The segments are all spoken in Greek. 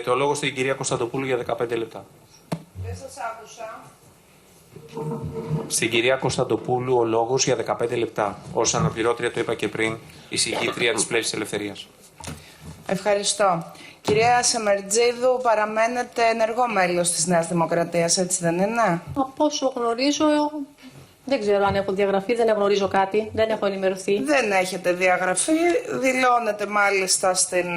Το λόγο στην κυρία Κωνσταντοπούλου για 15 λεπτά. Δεν σας άκουσα. Στην κυρία Κωνσταντοπούλου ο λόγος για 15 λεπτά. Ως αναπληρώτρια, το είπα και πριν, εισηγήτρια της Πλεύσης Ελευθερίας. Ευχαριστώ. Κυρία Σεμερτζίδου, παραμένετε ενεργό μέλος της Νέας Δημοκρατίας, έτσι δεν είναι? Από όσο γνωρίζω, δεν ξέρω αν έχω διαγραφεί, δεν γνωρίζω κάτι, δεν έχω ενημερωθεί. Δεν έχετε διαγραφεί, δηλώνετε μάλιστα στην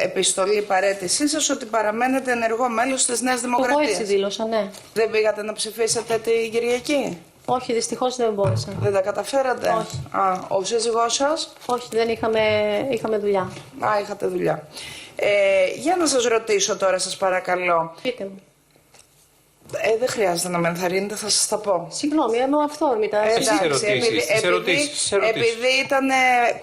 επιστολή παραίτησή σας ότι παραμένετε ενεργό μέλος της Νέας Δημοκρατίας. Εγώ έτσι δήλωσα, ναι. Δεν πήγατε να ψηφίσετε την Κυριακή? Όχι, δυστυχώς δεν μπόρεσα. Δεν τα καταφέρατε? Όχι. Ο σύζυγός σας? Όχι, δεν είχαμε δουλειά. Είχατε δουλειά. Για να σας ρωτήσω τώρα, σας παρακαλώ. Πείτε μου. Δεν χρειάζεται να με ενθαρρύνετε, θα σας τα πω. Συγγνώμη, είμαι αυθόρμητα. Επειδή ήταν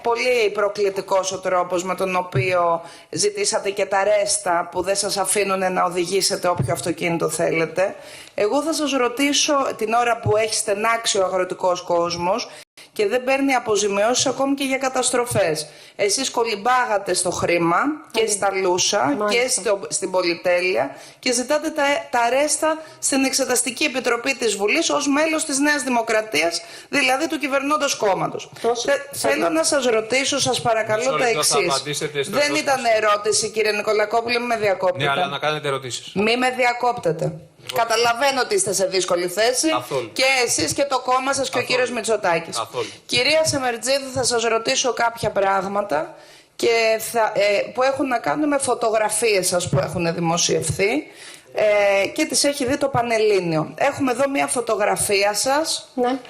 πολύ προκλητικός ο τρόπος με τον οποίο ζητήσατε και τα ρέστα που δεν σας αφήνουν να οδηγήσετε όποιο αυτοκίνητο θέλετε, εγώ θα σας ρωτήσω την ώρα που έχει στενάξει ο αγροτικός κόσμος και δεν παίρνει αποζημιώσεις ακόμη και για καταστροφές. Εσείς κολυμπάγατε στο χρήμα και στα Λούσα και στην πολυτέλεια και ζητάτε τα ρέστα στην Εξεταστική Επιτροπή της Βουλής ως μέλος της Νέας Δημοκρατίας, δηλαδή του κυβερνώντος κόμματος. Θέλω να σας ρωτήσω, σας παρακαλώ, τα εξής. Δεν ήταν ερώτηση, κύριε Νικολακόπουλε, μην με διακόπτετε. Ναι, αλλά να κάνετε ερωτήσεις. Μην με διακόπτετε. Καταλαβαίνω ότι είστε σε δύσκολη θέση. Καθόλου. Και εσείς και το κόμμα σας και ο κύριος Μητσοτάκης. Κυρία Σεμερτζίδου, θα σας ρωτήσω κάποια πράγματα και που έχουν να κάνουν με φωτογραφίες σας που έχουν δημοσιευθεί και τις έχει δει το Πανελλήνιο. Έχουμε εδώ μια φωτογραφία σας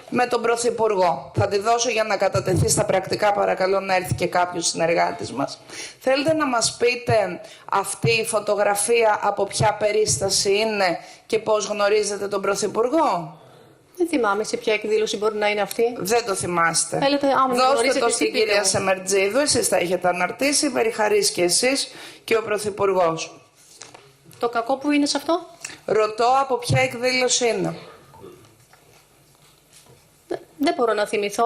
με τον Πρωθυπουργό. Θα τη δώσω για να κατατεθεί στα πρακτικά, παρακαλώ να έρθει και κάποιος συνεργάτης μας. Θέλετε να μας πείτε αυτή η φωτογραφία από ποια περίσταση είναι και πώς γνωρίζετε τον Πρωθυπουργό? Δεν θυμάμαι σε ποια εκδήλωση μπορεί να είναι αυτή. Δεν το θυμάστε. Δώστε το στην κυρία Σεμερτζίδου, εσείς τα έχετε αναρτήσει, περιχαρείς και εσείς και ο Πρωθυπουργός. Το κακό που είναι σε αυτό? Ρωτώ από ποια εκδήλωση είναι. Δεν μπορώ να θυμηθώ.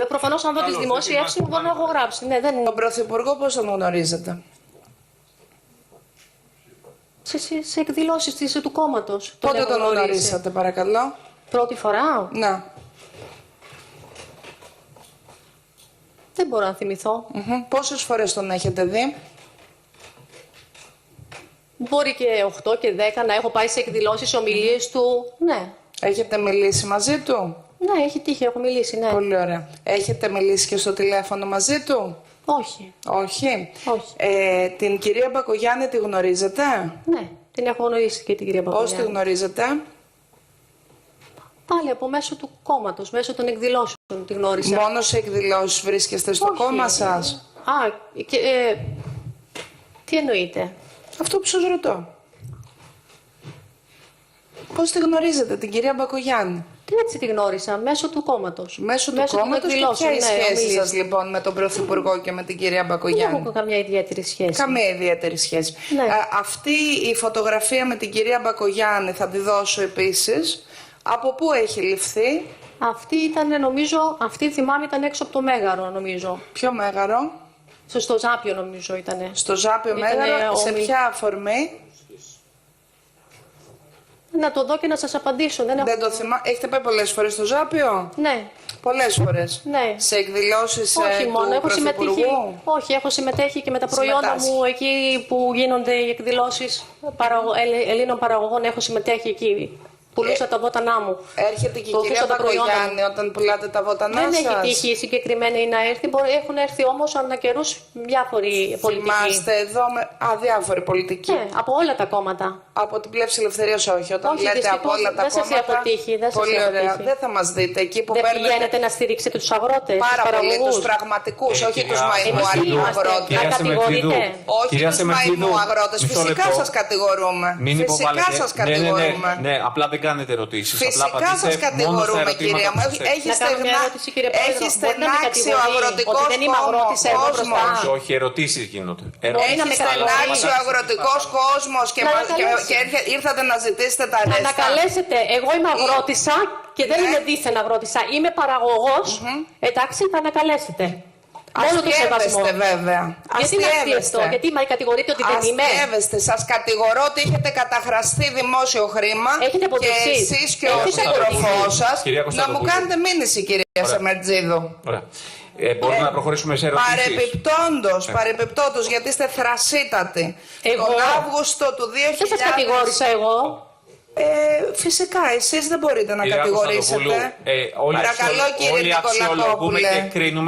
Προφανώς αν δω τις δημοσιεύσεις μου μπορώ να έχω γράψει. Ναι, δεν... Τον Πρωθυπουργό πώς τον γνωρίζετε? Σε εκδηλώσεις του κόμματος. Πότε τον γνωρίσατε, παρακαλώ? Πρώτη φορά? Ναι. Δεν μπορώ να θυμηθώ. Πόσες φορές τον έχετε δει? Μπορεί και 8 και 10 να έχω πάει σε εκδηλώσεις, ομιλίες του. Ναι. Έχετε μιλήσει μαζί του? Ναι, έχει τύχει, έχω μιλήσει, ναι. Πολύ ωραία. Έχετε μιλήσει και στο τηλέφωνο μαζί του? Όχι. Όχι. Όχι. Την κυρία Μπακογιάννη τη γνωρίζετε? Ναι, την έχω γνωρίσει και την κυρία Μπακογιάννη. Πώς τη γνωρίζετε? Πάλι από μέσω του κόμματος, μέσω των εκδηλώσεων τη γνώρισα. Μόνο σε εκδηλώσεις βρίσκεστε στο κόμμα σας? Τι εννοείτε? Αυτό που σας ρωτώ. Πώς τη γνωρίζετε την κυρία Μπακογιάννη? Τι έτσι τη γνώρισα, μέσω του κόμματος. Μέσω του κόμματος και ποια είναι η σχέση σας λοιπόν με τον Πρωθυπουργό και με την κυρία Μπακογιάννη? Δεν έχω καμιά ιδιαίτερη σχέση. Καμία ιδιαίτερη σχέση. Ναι. Αυτή η φωτογραφία με την κυρία Μπακογιάννη θα τη δώσω επίσης. Από πού έχει ληφθεί? Αυτή ήταν, νομίζω, αυτή θυμάμαι ήταν έξω από το Μέγαρο, νομίζω. Ποιο Μέγαρο? Στο Ζάπιο νομίζω ήτανε. Στο Ζάπιο Μέγαρο, σε ποια αφορμή? Να το δω και να σας απαντήσω. Δεν το θυμάμαι. Έχετε πάει πολλές φορές στο Ζάπιο? Ναι. Πολλές φορές. Ναι. Σε εκδηλώσεις Όχι μόνο, του Πρωθυπουργού? Όχι, έχω συμμετέχει και με τα προϊόντα μου εκεί που γίνονται οι εκδηλώσεις Ελλήνων παραγωγών. Έχω συμμετέχει εκεί. Πουλούσα τα βότανά μου. Έρχεται και η κυρία Μπακογιάννη όταν πουλάτε τα βότανά σας? Δεν έχει τύχει συγκεκριμένη να έρθει. Έχουν έρθει όμως ανά καιρούς διάφοροι πολιτικοί. Θυμάστε εδώ διάφοροι πολιτικοί. Ναι, από όλα τα κόμματα. Από την Πλεύση Ελευθερίας όχι. Όταν όχι, λέτε από όλα τα κόμματα. Δεν σας έχω τύχει. Πολύ ωραία. Δεν θα μας δείτε εκεί που παίρνετε. Δεν πηγαίνετε να στηρίξετε τους αγρότες? Πάρα πολύ, τους πραγματικούς, όχι τους μαϊμού αγρότες. Να κατηγορείτε? Όχι τους μαϊμού αγρότες. Φυσικά σας κατηγορούμε. Φυσικά σας κατηγορούμε. Ναι, απλά δεν κάνετε ερωτήσεις. Φυσικά σας κατηγορούμε, κυρία μου. Έχει στενάξει ο αγροτικός κόσμος. Όχι, ερωτήσεις γίνονται. Έχει στενάξει ο αγροτικός κόσμος και ήρθατε να ζητήσετε τα ρέστα. Ανακαλέσετε. Εγώ είμαι αγρότησα και δεν είμαι δίθεν αγρότησα. Είμαι παραγωγός. Εντάξει, θα ανακαλέσετε. Μόνο το σεβασμό. Αστείευεστε βέβαια. Γιατί να αστείευτο, γιατί με κατηγορείτε ότι δεν είμαι. Αστείευεστε. Σας κατηγορώ ότι έχετε καταχραστεί δημόσιο χρήμα. Έχετε και εσείς και ο σύντροφός σας να μου κάνετε μήνυση, κυρία Σεμερτζίδου. Ωραία. Μπορούμε να προχωρήσουμε σε ερωτήσεις. Παρεπιπτόντως, γιατί είστε θρασίτατοι. Τον Αύγουστο του 2000... Δεν σας κατηγόρησα εγώ. Φυσικά, εσείς δεν μπορείτε να Κυρία κατηγορήσετε. Παρακαλώ, κύριε Νικολακόπουλε.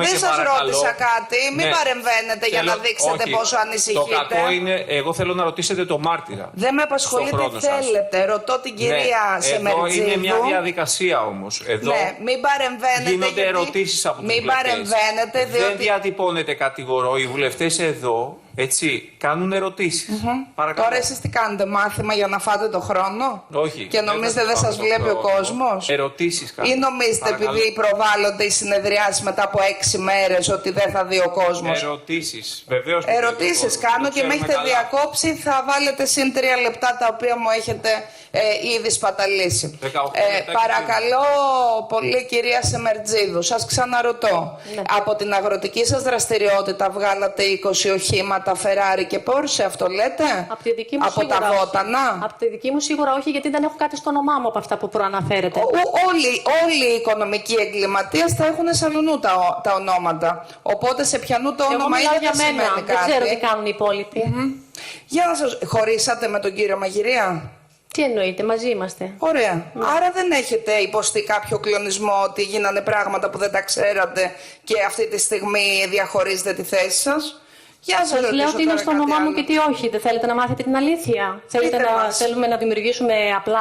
Δεν σας ρώτησα κάτι. Μην παρεμβαίνετε για να δείξετε πόσο ανησυχείτε. Το κακό είναι, εγώ θέλω να ρωτήσετε το μάρτυρα. Δεν με απασχολεί τι θέλετε. Ρωτώ την κυρία Σεμερτζίδου. Εδώ είναι μια διαδικασία όμως. Εδώ μην παρεμβαίνετε. Γίνονται ερωτήσεις από τους βουλευτές. Δεν διατυπώνεται κατηγορώ. Οι βουλευτές εδώ κάνουν ερωτήσεις. Τώρα εσείς τι κάνετε, μάθημα για να φάτε το χρόνο? Όχι. Και νομίζετε δεν σας βλέπει ο κόσμος? Ερωτήσεις κάνουν. Ή νομίζετε επειδή προβάλλονται οι συνεδριάσεις μετά από 6 μέρες ότι δεν θα δει ο κόσμος? Ερωτήσεις. Βεβαίως. Ερωτήσεις κάνω και με έχετε διακόψει. Θα βάλετε συν 3 λεπτά τα οποία μου έχετε ήδη σπαταλήσει. Παρακαλώ πολύ, κυρία Σεμερτζίδου, σας ξαναρωτώ. Ναι. Από την αγροτική σας δραστηριότητα βγάλατε 20 οχήματα Ferrari και Porsche, αυτό λέτε? Από τη δική μου από σίγουρα τα βότανα? Από τη δική μου σίγουρα όχι, γιατί δεν έχω κάτι στο όνομά μου από αυτά που προαναφέρετε. Όλοι οι οικονομικοί εγκληματίες θα έχουν σαλουνού τα ονόματα. Οπότε σε ποιανού το όνομα είναι για δεν σημαίνει μένα. κάτι. Δεν ξέρω τι κάνουν οι υπόλοιποι. Για να σας... Χωρίσατε με τον κύριο Μαγειρία? Τι εννοείτε, μαζί είμαστε. Ωραία. Άρα δεν έχετε υποστεί κάποιο κλονισμό ότι γίνανε πράγματα που δεν τα ξέρατε και αυτή τη στιγμή διαχωρίζετε τη θέση σας? Σας λέω ότι είναι στο όνομά μου και τι όχι. Δεν θέλετε να μάθετε την αλήθεια? Θέλουμε να δημιουργήσουμε απλά...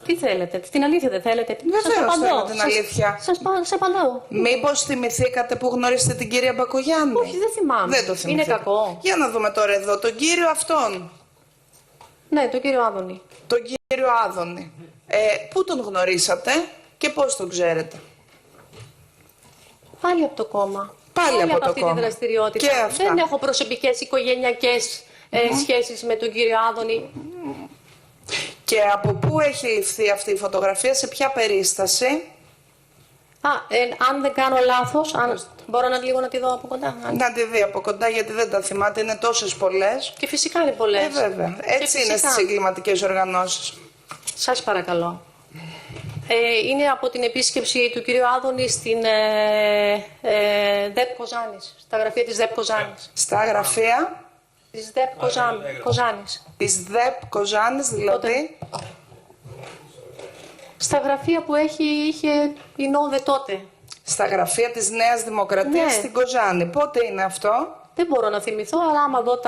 Τι θέλετε, την αλήθεια δεν θέλετε? Βεβαίως θέλω την αλήθεια. Σας απαντώ. Μήπως θυμηθήκατε που γνωρίσετε την κυρία Μπακογιάννη? Όχι, δεν θυμάμαι. Δεν το θυμηθείτε. Είναι κακό. Για να δούμε τώρα εδώ τον κύριο αυτόν. Ναι, τον κύριο Άδωνη. Τον κύριο Άδωνη. Πού τον γνωρίσατε και πώς τον ξέρετε? Πάλι από το κόμμα. Πάλι από το αυτή κόμμα. Τη δραστηριότητα. Και αυτά. Δεν έχω προσωπικές οικογενειακές σχέσεις με τον κύριο Άδωνη. Και από πού έχει ληφθεί αυτή η φωτογραφία, σε ποια περίσταση? Αν δεν κάνω λάθος, μπορώ λίγο να τη δω από κοντά. Να τη δει από κοντά, γιατί δεν τα θυμάται, είναι τόσες πολλές. Και φυσικά είναι πολλές. Βέβαια. Έτσι είναι στις εγκληματικές οργανώσεις. Σας παρακαλώ. Είναι από την επίσκεψη του κυρίου Άδωνη στην ΔΕΠ Κοζάνης, στα γραφεία της ΔΕΠ Κοζάνης. Στα γραφεία της ΔΕΠ Κοζάνης. Της ΔΕΠ Κοζάνης, δηλαδή. Στα γραφεία που είχε η ΝΟΔΕ τότε. Στα γραφεία της Νέας Δημοκρατίας, Ναι. στην Κοζάνη. Πότε είναι αυτό? Δεν μπορώ να θυμηθώ, αλλά άμα δω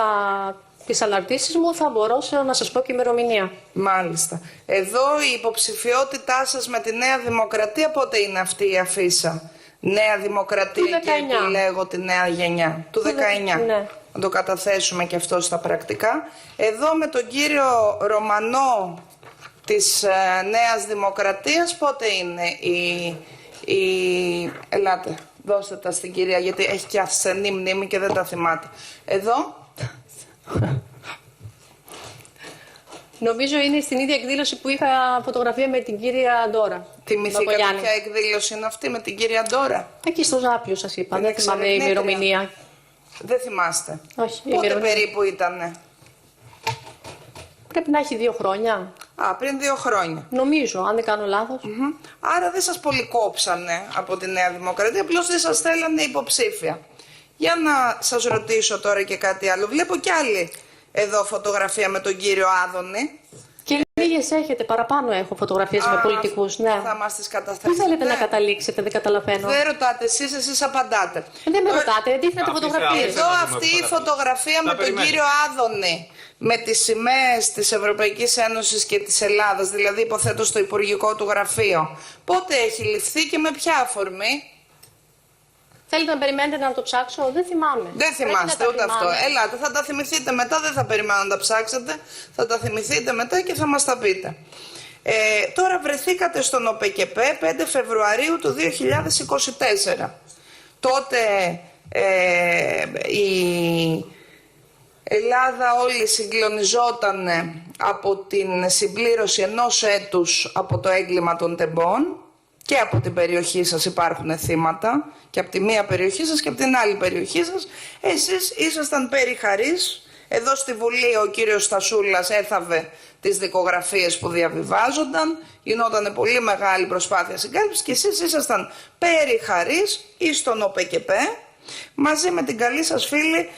τις αναρτήσεις μου θα μπορώ να σας πω και ημερομηνία. Μάλιστα. Εδώ η υποψηφιότητά σας με τη Νέα Δημοκρατία, πότε είναι αυτή η αφίσα? Νέα Δημοκρατία και επιλέγω τη νέα γενιά. Του 19. Ναι. Να το καταθέσουμε και αυτό στα πρακτικά. Εδώ με τον κύριο Ρωμανό της Νέας Δημοκρατίας, πότε είναι Ελάτε, δώστε τα στην κυρία, γιατί έχει και ασθενή μνήμη και δεν τα θυμάται. Εδώ. Νομίζω είναι στην ίδια εκδήλωση που είχα φωτογραφία με την κυρία Ντόρα. Θυμηθήκατε ποια εκδήλωση είναι αυτή με την κυρία Ντόρα? Εκεί στο Ζάπιο σας είπα, δεν θυμάμαι η ημερομηνία. Δεν θυμάστε? Όχι. Πότε περίπου ήτανε? Πρέπει να έχει 2 χρόνια. Πριν 2 χρόνια. Νομίζω, αν δεν κάνω λάθος. Άρα δεν σας πολυκόψανε από τη Νέα Δημοκρατία, απλώς δεν σας θέλανε υποψήφια. Για να σας ρωτήσω τώρα και κάτι άλλο. Βλέπω κι άλλη εδώ φωτογραφία με τον κύριο Άδωνη. Και λίγες έχετε, παραπάνω έχω φωτογραφίες με πολιτικούς. Ναι. Θα μας τις καταθέσετε. Πού θέλετε να καταλήξετε, δεν καταλαβαίνω. Δεν ρωτάτε εσείς απαντάτε. Δεν με ρωτάτε, δείχνετε φωτογραφίες. Εδώ αυτή η φωτογραφία με τον κύριο Άδωνη, με τις σημαίες της Ευρωπαϊκής Ένωσης και της Ελλάδας, δηλαδή υποθέτω στο υπουργικό του γραφείο, πότε έχει ληφθεί και με ποια αφορμή? Θέλετε να περιμένετε να το ψάξω? Δεν θυμάμαι. Δεν θυμάστε ούτε αυτό. Ελάτε, θα τα θυμηθείτε μετά, δεν θα περιμένω να τα ψάξετε. Θα τα θυμηθείτε μετά και θα μας τα πείτε. Τώρα βρεθήκατε στον ΟΠΕΚΕΠΕ 5 Φεβρουαρίου του 2024. Τότε η Ελλάδα όλη συγκλονιζόταν από την συμπλήρωση 1 έτους από το έγκλημα των τεμπών. Και από την περιοχή σας υπάρχουν θύματα, και από τη μία περιοχή σας και από την άλλη περιοχή σας. Εσείς ήσασταν περιχαρείς. Εδώ στη Βουλή ο κύριος Στασούλας έθαβε τις δικογραφίες που διαβιβάζονταν, γινόταν πολύ μεγάλη προσπάθεια συγκάλυψης και εσείς ήσασταν περιχαρείς ή στον ΟΠΚΠ, μαζί με την καλή σας φίλη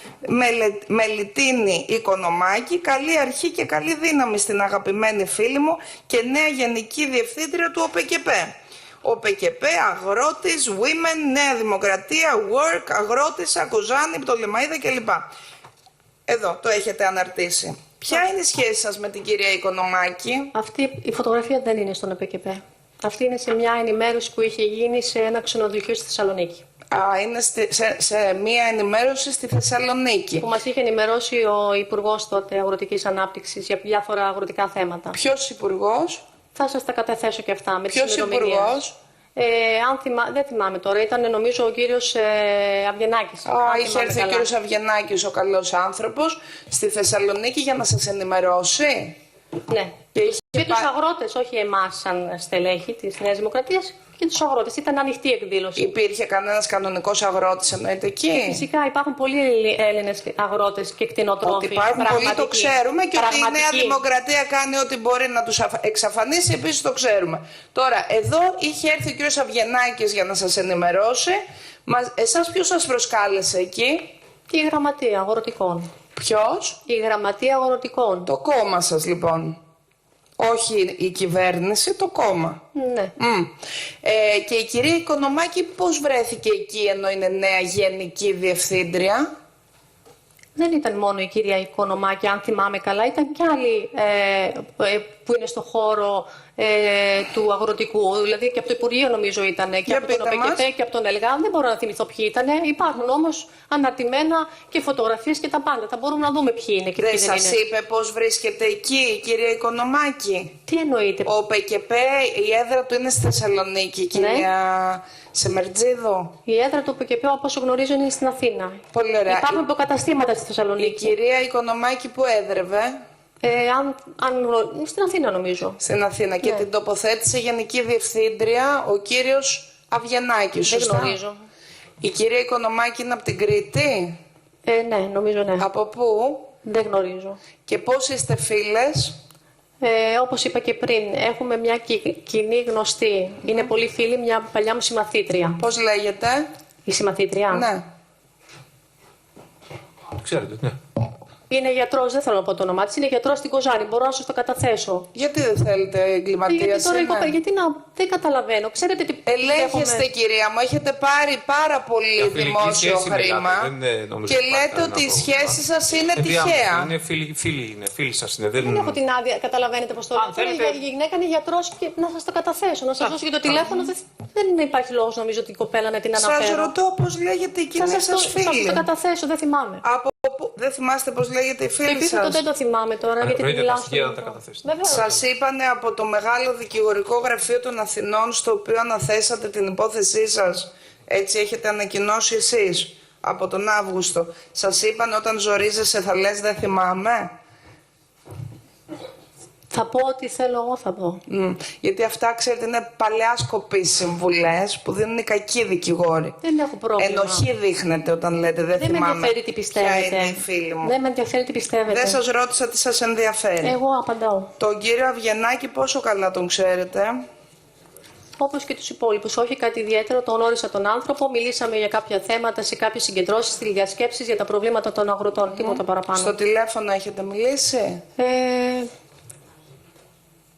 Μελιτίνη Οικονομάκη, καλή αρχή και καλή δύναμη στην αγαπημένη φίλη μου και νέα Γενική Διευθύντρια του ΟΠΚΠ. ΟΠΚΠ, Αγρότης, Women, Νέα Δημοκρατία, Work, Αγρότησα, Κουζάνη, Πτολεμαΐδα κλπ. Εδώ το έχετε αναρτήσει. Ποια είναι η σχέση σας με την κυρία Οικονομάκη? Αυτή η φωτογραφία δεν είναι στον ΕΠΚΠ. Αυτή είναι σε μια ενημέρωση που είχε γίνει σε ένα ξενοδοχείο στη Θεσσαλονίκη. Είναι σε μια ενημέρωση στη Θεσσαλονίκη. Που μας είχε ενημερώσει ο Υπουργός τότε Αγροτικής Ανάπτυξης για διάφορα αγροτικά θέματα. Ποιος υπουργός? Θα σας τα καταθέσω και αυτά με τις Ποιος υπουργός? Δεν θυμάμαι τώρα, ήταν νομίζω ο κύριος Αυγενάκης. Είχε έρθει ο κύριος Αυγενάκης, ο καλός άνθρωπος, στη Θεσσαλονίκη για να σας ενημερώσει. Ναι. Και τους αγρότες, όχι εμάς σαν στελέχη της Νέας Δημοκρατίας, και τους αγρότες. Ήταν ανοιχτή εκδήλωση. Υπήρχε κανένας κανονικός αγρότης εννοείται εκεί? Φυσικά υπάρχουν πολλοί Έλληνες αγρότες και κτηνοτρόφοι. Ότι υπάρχουν πολλοί το ξέρουμε και ότι η Νέα Δημοκρατία κάνει ό,τι μπορεί να τους εξαφανίσει, επίσης το ξέρουμε. Τώρα, εδώ είχε έρθει ο κύριος Αυγενάκης για να σας ενημερώσει. Εσάς ποιος σας προσκάλεσε εκεί? Η Γραμματεία Αγροτικών. Ποιος? Η Γραμματεία Αγροτικών. Το κόμμα σας λοιπόν. Όχι η κυβέρνηση, το κόμμα. Ναι. Και η κυρία Οικονομάκη πώς βρέθηκε εκεί ενώ είναι νέα Γενική Διευθύντρια? Δεν ήταν μόνο η κυρία Οικονομάκη, αν θυμάμαι καλά, ήταν και άλλοι που είναι στο χώρο του αγροτικού, δηλαδή και από το Υπουργείο νομίζω ήταν, και από τον ΟΠΚΠ και από τον ΕΛΓΑ, δεν μπορώ να θυμηθώ ποιοι ήταν. Υπάρχουν όμως αναρτημένα και φωτογραφίες και τα πάντα. Θα μπορούμε να δούμε ποιοι είναι και ποιοι δεν είναι. Δεν σας είπε πώς βρίσκεται εκεί η κυρία Οικονομάκη? Τι εννοείται? Ο ΟΠΚΠ, η έδρα του είναι στη Θεσσαλονίκη, κυρία Σεμερτζίδο. Η έδρα του ΟΠΚΠ, όπως γνωρίζω, είναι στην Αθήνα. Πολύ ωραία. Υπάρχουν υποκαταστήματα στη Θεσσαλονίκη. Η κυρία Οικονομάκη που έδρευε? Στην Αθήνα νομίζω. Στην Αθήνα. Και την τοποθέτησε Γενική Διευθύντρια ο κύριος Αυγενάκης, σωστά? Δεν γνωρίζω. Η κυρία Οικονομάκη είναι από την Κρήτη? Ναι, νομίζω ναι. Από πού? Δεν γνωρίζω. Και πώς είστε φίλες? Όπως είπα και πριν, έχουμε μια κοινή γνωστή. Είναι πολύ φίλη, μια παλιά μου συμμαθήτρια. Πώς λέγεται? Η συμμαθήτρια? Ναι. Το ξέρετε, ναι. Είναι γιατρός, δεν θέλω να πω το όνομά της, είναι γιατρός στην Κοζάνη. Μπορώ να σας το καταθέσω. Γιατί δεν θέλετε εγκληματίας? Γιατί τώρα δεν καταλαβαίνω. Ξέρετε τι. Ελέγχεστε, κυρία μου, έχετε πάρει πάρα πολύ δημόσιο χρήμα και λέτε ότι η σχέση σας είναι τυχαία. Είναι φίλοι σας. Δεν έχω την άδεια, καταλαβαίνετε πώς το λέω. Η γυναίκα είναι γιατρός και να σας το καταθέσω, να σας δώσω και το τηλέφωνο. Δεν υπάρχει λόγος νομίζω ότι η κοπέλα να την αναφέρω. Σας ρωτώ πώς λέγεται η κοινή σας φίλη. Θα σας το καταθέσω, δεν θυμάμαι. Δεν θυμάστε πώς λέγεται η φίλη σας? Δεν το θυμάμαι τώρα, γιατί τη μιλάω. Σας είπανε από το μεγάλο δικηγορικό γραφείο των Αθηνών, στο οποίο αναθέσατε την υπόθεσή σας, έτσι έχετε ανακοινώσει εσείς, από τον Αύγουστο. Σας είπανε όταν ζορίζεσαι θα λες δεν θυμάμαι? Θα πω ό,τι θέλω εγώ θα πω. Γιατί αυτά, ξέρετε, είναι παλαιάσκοποι συμβουλές που δίνουν οι κακοί δικηγόροι. Δεν έχω πρόβλημα. Ενοχή δείχνετε όταν λέτε δεν θυμάμαι. Δεν με ενδιαφέρει τι πιστεύετε. Ποια είναι η φίλη μου. Δεν με ενδιαφέρει τι πιστεύετε. Δεν σας ρώτησα τι σας ενδιαφέρει. Εγώ απαντάω. Τον κύριο Αυγενάκη πόσο καλά τον ξέρετε? Όπως και τους υπόλοιπους. Όχι κάτι ιδιαίτερο. Τον γνώρισα τον άνθρωπο. Μιλήσαμε για κάποια θέματα σε κάποιες συγκεντρώσεις, τηλεδιασκέψεις για τα προβλήματα των αγροτών. Τίποτα παραπάνω. Στο τηλέφωνο έχετε μιλήσει?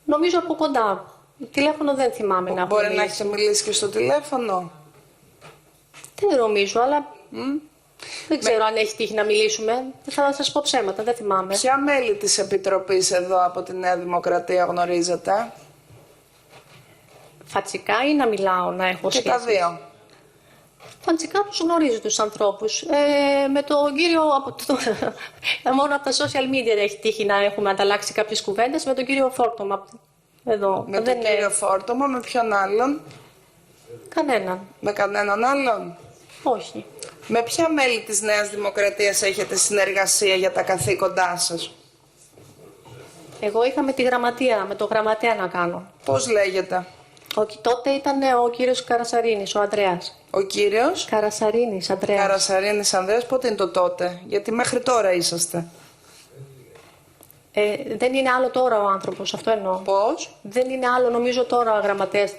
Νομίζω από κοντά. Τηλέφωνο δεν θυμάμαι να έχω Μπορεί να έχετε μιλήσει και στο τηλέφωνο? Δεν νομίζω, αλλά δεν ξέρω αν έχει τύχει να μιλήσουμε. Θα σας πω ψέματα, δεν θυμάμαι. Ποια μέλη της Επιτροπής εδώ από τη Νέα Δημοκρατία γνωρίζετε? Φατσικά ή να μιλάω, να έχω σχέση? Και τα δύο. Φατσικά τους γνωρίζω τους ανθρώπους. Με τον κύριο, μόνο από τα social media έχει τύχει να έχουμε ανταλλάξει κάποιες κουβέντες. Με τον κύριο Φόρτωμα. Εδώ. Με τον κύριο Φόρτωμα, με ποιον άλλον? Κανέναν. Με κανέναν άλλον? Όχι. Με ποια μέλη της Νέας Δημοκρατίας έχετε συνεργασία για τα καθήκοντά σας? Εγώ είχα με τη γραμματεία, με το γραμματέα να κάνω. Πώς λέγεται? Όχι, τότε ήταν ο κύριος Καρασαρίνης, ο Ανδρέας. Ο κύριος Καρασαρίνης, Ανδρέας. Καρασαρίνης Ανδρέας, πότε είναι το τότε? Γιατί μέχρι τώρα είσαστε. Δεν είναι άλλο τώρα ο άνθρωπος, αυτό εννοώ. Πώς? Δεν είναι άλλο, νομίζω τώρα γραμματέας.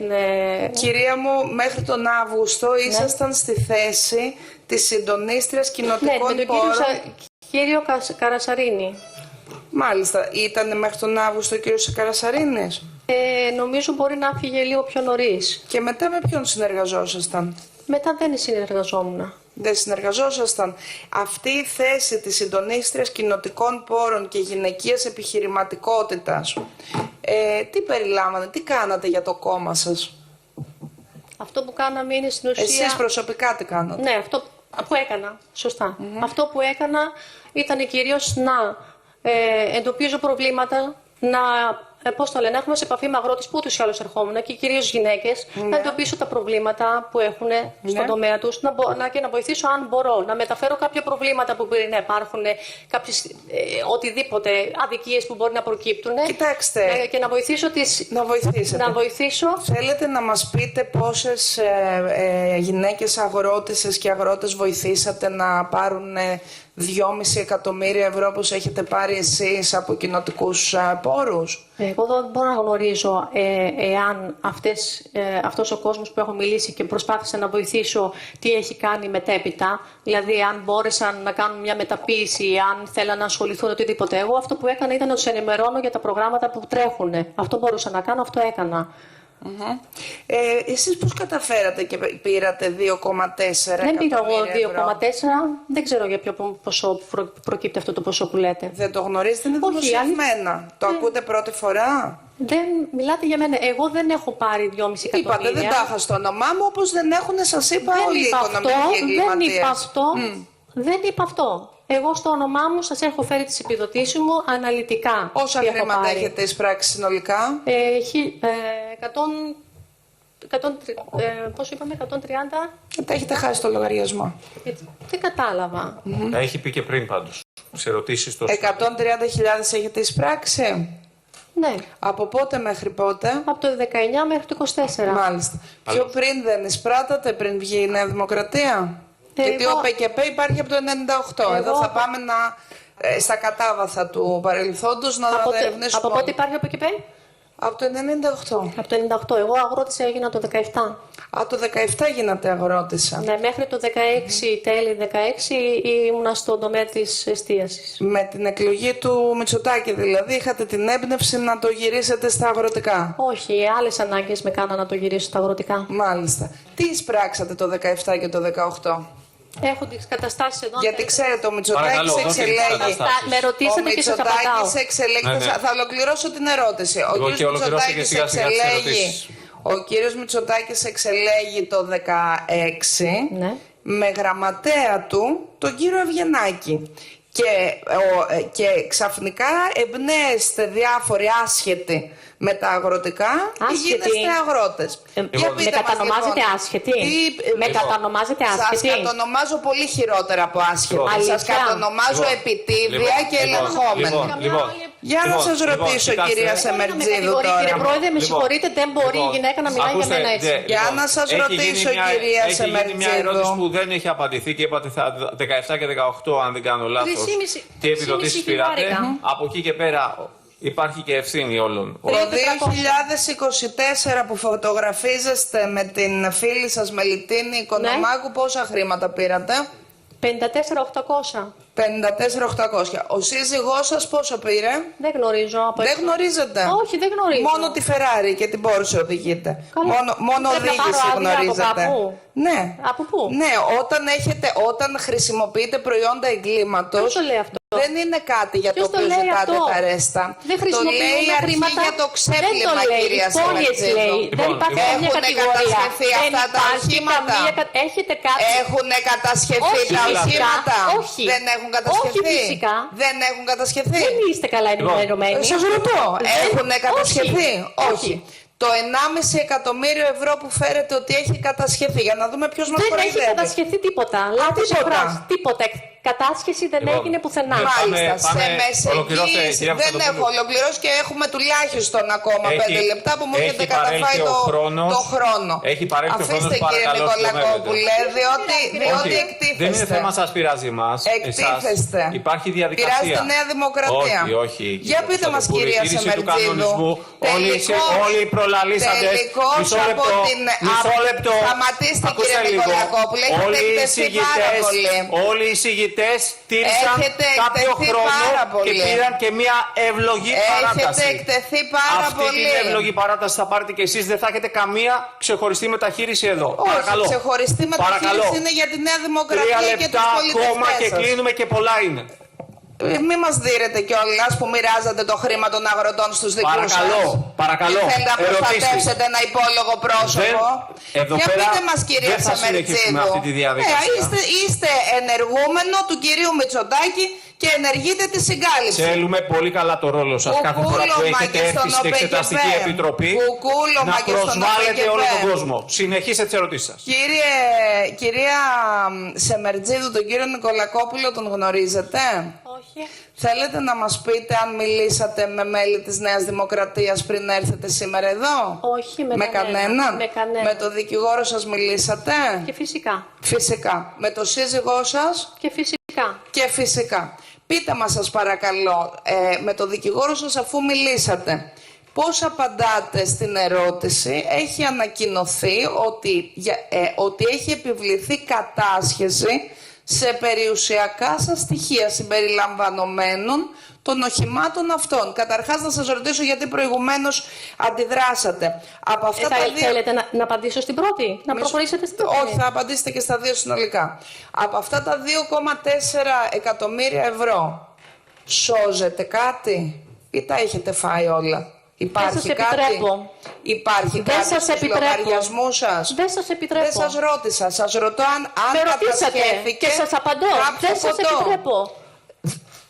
Κυρία μου, μέχρι τον Αύγουστο ήσασταν στη θέση της συντονίστριας κοινοτικών με τον πόρων. κύριο Καρασαρίνη. Μάλιστα. Ήταν μέχρι τον Αύγουστο ο κύριος Καρασαρίνης. Νομίζω μπορεί να φύγε λίγο πιο νωρίς. Και μετά με ποιον συνεργαζόσασταν? Μετά δεν συνεργαζόμουν. Δεν συνεργαζόσασταν. Αυτή η θέση της συντονίστριας κοινοτικών πόρων και γυναικείας επιχειρηματικότητας, τι περιλάμβανε, τι κάνατε για το κόμμα σας? Αυτό που κάναμε είναι στην ουσία... Εσείς προσωπικά τι κάνατε? Ναι, αυτό που έκανα, σωστά. Αυτό που έκανα ήταν κυρίως να εντοπίζω προβλήματα, πώς το λένε, να έχουμε σε επαφή με αγρότες που ούτως ή άλλως ερχόμουν και κυρίως γυναίκες, να εντοπίσω τα προβλήματα που έχουν στον τομέα τους και να βοηθήσω αν μπορώ, να μεταφέρω κάποια προβλήματα που μπορεί να υπάρχουν, οτιδήποτε αδικίες που μπορεί να προκύπτουν. Κοιτάξτε, και να βοηθήσω να βοηθήσω. Θέλετε να μας πείτε πόσες γυναίκες αγρότησες και αγρότες βοηθήσατε να πάρουν 2,5 εκατομμύρια ευρώ όπως έχετε πάρει εσείς από κοινοτικούς πόρους? Εγώ δεν μπορώ να γνωρίζω εάν αυτός ο κόσμος που έχω μιλήσει και προσπάθησα να βοηθήσω τι έχει κάνει μετέπειτα, δηλαδή αν μπόρεσαν να κάνουν μια μεταποίηση, αν θέλαν να ασχοληθούν οτιδήποτε. Εγώ αυτό που έκανα ήταν να τους ενημερώνω για τα προγράμματα που τρέχουν. Αυτό μπορούσα να κάνω, αυτό έκανα. Εσείς πώς καταφέρατε και πήρατε 2,4 εκατομμύρια? Δεν πήρα εγώ 2,4, δεν ξέρω για ποιο ποσό προκύπτει αυτό το ποσό που λέτε. Δεν το γνωρίζετε, είναι δημοσιευμένα. Το ακούτε πρώτη φορά? Δεν μιλάτε για μένα. Εγώ δεν έχω πάρει 2,5 εκατομμύρια. Είπατε, δεν τα είχα στο όνομά μου, όπως δεν έχουν, σας είπα, όλοι οι οικονομικοί εγκληματίες. Δεν είπα αυτό. Εγώ στο όνομά μου σας έχω φέρει τις επιδοτήσεις μου αναλυτικά. Πόσα χρήματα έχετε εισπράξει συνολικά? Πόσο είπαμε, 130? Τα έχετε χάσει το λογαριασμό. Δεν κατάλαβα. Τα έχει πει και πριν πάντως. Σε ερωτήσεις τόσο. 130.000 έχετε εισπράξει? Ναι. Από πότε μέχρι πότε? Από το 19 μέχρι το 24. Μάλιστα. Πιο πριν δεν εισπράτατε, πριν βγει η Νέα Δημοκρατία? Γιατί ο ΠΚΠ υπάρχει από το 98. Εδώ θα πάμε στα κατάβαθα του παρελθόντος να ερευνήσουμε. Από πότε υπάρχει ο ΠΚΠ? Από το 98. Από το 98. Εγώ αγρότησα έγινα το 17. Από το 17 γίνατε αγρότησα. Ναι, μέχρι το 16, τέλη 16 ήμουνα στον τομέα της εστίασης. Με την εκλογή του Μητσοτάκη δηλαδή είχατε την έμπνευση να το γυρίσετε στα αγροτικά? Όχι, άλλες ανάγκες με κάναν να το γυρίσω στα αγροτικά. Μάλιστα. Τι εισπράξατε το 17 και το 18? Έχω τις καταστάσεις εδώ. Γιατί ξέρετε, ο Μητσοτάκης εξελέγει. Με ρωτήσατε και σας απαντάω. Θα ολοκληρώσω την ερώτηση. Ο κύριος Μητσοτάκης εξελέγει το 16 με γραμματέα του τον κύριο Αυγενάκη. Και ξαφνικά εμπνέεστε διάφοροι άσχετοι με τα αγροτικά και γίνεστε αγρότες. Με κατανομάζετε άσχετη? Με κατανομάζετε άσχετη? Σας κατονομάζω πολύ χειρότερα από άσχετη. Σας κατονομάζω επιτίδια και ελεγχόμενη. Για να σας ρωτήσω, κυρία Σεμερτζίδου, τώρα. Κύριε Πρόεδρε, με συγχωρείτε, δεν μπορεί η γυναίκα να μιλάει για μένα έτσι. Για να σας ρωτήσω, κυρία Σεμερτζίδου. Έχει γίνει μια ερώτηση που δεν έχει απαντηθεί και είπατε 17 και 18, αν δεν κάνω λάθος. Τι επιδοτήσεις πήρατε? Από εκεί και πέρα υπάρχει και ευθύνη όλων. Το 2024 που φωτογραφίζεστε με την φίλη σας Μελιτίνη Οικονομάκου, πόσα χρήματα πήρατε? 54.800. 54.800. Ο σύζυγός σας πόσο πήρε? Δεν γνωρίζω. Δεν γνωρίζετε? Όχι, δεν γνωρίζω. Μόνο τη Ferrari και την Porsche οδηγείτε. Μόνο οδήγηση γνωρίζετε. Από ναι. Από πού? Ναι, όταν χρησιμοποιείτε προϊόντα εγκλήματος. Ποιος το λέει αυτό? Δεν είναι κάτι για το οποίο ζητάτε τα ρέστα. Δεν χρησιμοποιούμε το λέει χρήματα για το ξέπλυμα, κυρία Σεμερτζίδου. Δεν υπάρχει καμία κατηγορία. Κατασχεθεί αυτά τα οχήματα? Έχετε κάτι? Έχουν κατασχεθεί τα οχήματα? Όχι. Δεν έχουν κατασχεθεί? Όχι, φυσικά. Δεν έχουν κατασχεθεί? Δεν είστε καλά ενημερωμένοι. Σας ρωτώ, έχουν κατασχεθεί? Όχι. Το 1,5 εκατομμύριο ευρώ που φέρετε ότι έχει κατασχεθεί, για να δούμε ποιος μας κοροϊδεύει. Δεν έχει κατασχεθεί τίποτα. Λάθος εκφράση. Τίποτα. κατάσχεση δεν έγινε πουθενά. Μάλιστα, σε μεσεγγύης δεν έχω ολοκληρώσει και έχουμε τουλάχιστον ακόμα 5 λεπτά που μου έχετε καταφάει το χρόνο. Έχει παρέλθει ο χρόνος, αφήστε κύριε Νικολακόπουλε, διότι εκτίθεστε. Δεν είναι θέμα σας πειράζει εμάς. Εκτίθεστε. Υπάρχει διαδικασία. Πειράζει τη Νέα Δημοκρατία. Όχι. Για πείτε μας κυρία Σεμερτζίδου. Όλοι οι προλαλήσαντες. Μισό λεπτό. Σταματήστε κύριε Νικολακόπουλε, έχετε εκτεθεί πάρα πολύ. Όλοι οι εισηγητές τήρησαν κάποιο χρόνο και πήραν και μια ευλογή παράταση. Έχετε εκτεθεί πάρα πολύ. Αυτή την ευλογή παράταση θα πάρετε και εσείς, δεν θα έχετε καμία ξεχωριστή μεταχείριση εδώ. Όχι, παρακαλώ. ξεχωριστή μεταχείριση είναι για τη Νέα Δημοκρατία και τους πολιτευτές σας. 3 λεπτά ακόμα και κλείνουμε και πολλά είναι. Μη μας δείρετε κιόλας που μοιράζατε το χρήμα των αγροτών στους δικούς σας. Παρακαλώ. Και θέλετε να προστατεύσετε ένα υπόλογο πρόσωπο. Για πείτε μας κυρία Σεμερτζίδου. Είστε ενεργούμενο του κυρίου Μητσοτάκη και ενεργείτε τη συγκάλυψη. Θέλουμε πολύ καλά το ρόλο σας κάθε φορά που έχετε έρθει στην Εξεταστική Επιτροπή να προσβάλλετε όλο τον κόσμο. Συνεχίστε τις ερωτήσεις σας. Κυρία Σεμερτζίδου, τον κύριο Νικολακόπουλο τον γνωρίζετε? Όχι. Θέλετε να μας πείτε αν μιλήσατε με μέλη της Νέας Δημοκρατίας πριν έρθετε σήμερα εδώ? Όχι, με κανέναν. Με κανέναν. Με το δικηγόρο σας μιλήσατε? Και φυσικά. Φυσικά. Με το σύζυγό σας? Και φυσικά. Και φυσικά. Πείτε μας σας παρακαλώ, με το δικηγόρο σας αφού μιλήσατε, πώς απαντάτε στην ερώτηση? Έχει ανακοινωθεί ότι έχει επιβληθεί κατάσχεση σε περιουσιακά σας στοιχεία συμπεριλαμβανομένων των οχημάτων αυτών. Καταρχάς να σας ρωτήσω γιατί προηγουμένως αντιδράσατε. Από αυτά Θέλετε να απαντήσω στην πρώτη, να προχωρήσετε στην πρώτη? Όχι, θα απαντήσετε και στα δύο συνολικά. Από αυτά τα 2,4 εκατομμύρια ευρώ σώζετε κάτι ή τα έχετε φάει όλα? Υπάρχει κάτι? Υπάρχει κάτι στους λογαριασμούς σας? Δεν σας επιτρέπω. Δεν σας ρώτησα. Σας ρωτώ αν κατασχέθηκε και σας απαντώ. Δεν σας επιτρέπω.